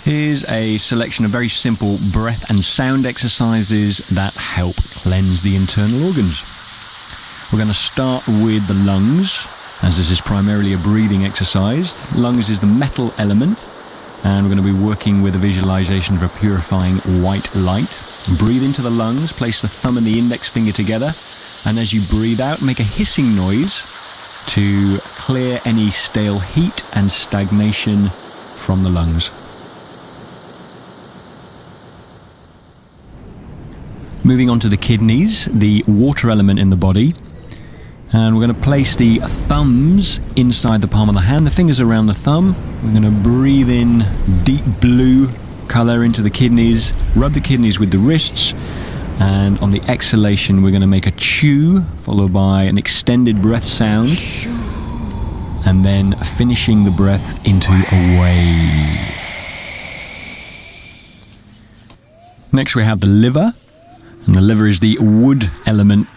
Here's a selection of very simple breath and sound exercises that help cleanse the internal organs. We're going to start with the lungs, as this is primarily a breathing exercise. Lungs is the metal element, and we're going to be working with a visualization of a purifying white light. Breathe into the lungs, place the thumb and the index finger together, and as you breathe out, make a hissing noise to clear any stale heat and stagnation from the lungs. Moving on to the kidneys, the water element in the body. And we're going to place the thumbs inside the palm of the hand, the fingers around the thumb. We're going to breathe in deep blue color into the kidneys, rub the kidneys with the wrists, and on the exhalation we're going to make a chew, followed by an extended breath sound, and then finishing the breath into a way. Next we have the liver. And the liver is the wood element,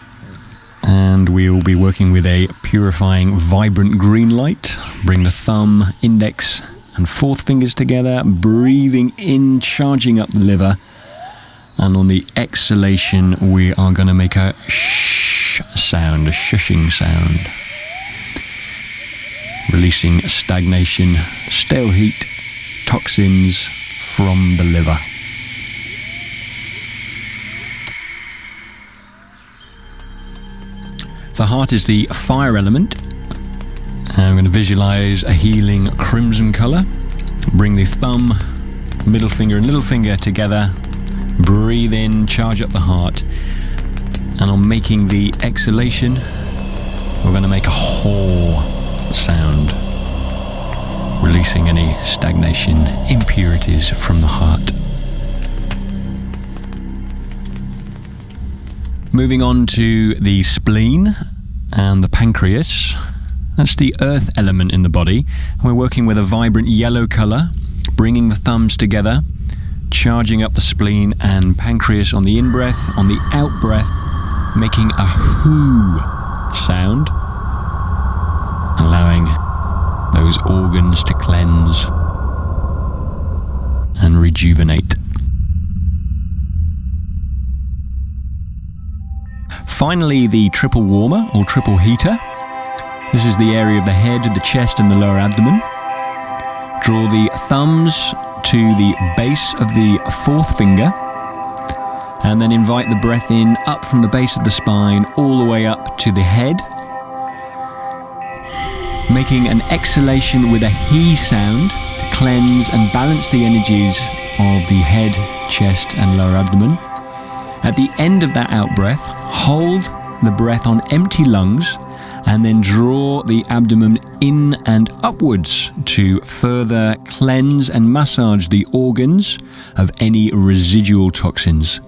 and we'll be working with a purifying, vibrant green light. Bring the thumb, index, and fourth fingers together, breathing in, charging up the liver. And on the exhalation, we are going to make a shh sound, a shushing sound. Releasing stagnation, stale heat, toxins from the liver. The heart is the fire element, and I'm going to visualize a healing crimson color. Bring the thumb, middle finger and little finger together, breathe in, charge up the heart, and on making the exhalation, we're going to make a haw sound, releasing any stagnation, impurities from the heart. Moving on to the spleen and the pancreas. That's the earth element in the body. We're working with a vibrant yellow color, bringing the thumbs together, charging up the spleen and pancreas on the in-breath, on the out-breath, making a whoo sound, allowing those organs to cleanse and rejuvenate. Finally, the triple warmer or triple heater. This is the area of the head, the chest and the lower abdomen. Draw the thumbs to the base of the fourth finger, and then invite the breath in up from the base of the spine all the way up to the head, making an exhalation with a he sound to cleanse and balance the energies of the head, chest and lower abdomen. At the end of that out breath, hold the breath on empty lungs and then draw the abdomen in and upwards to further cleanse and massage the organs of any residual toxins.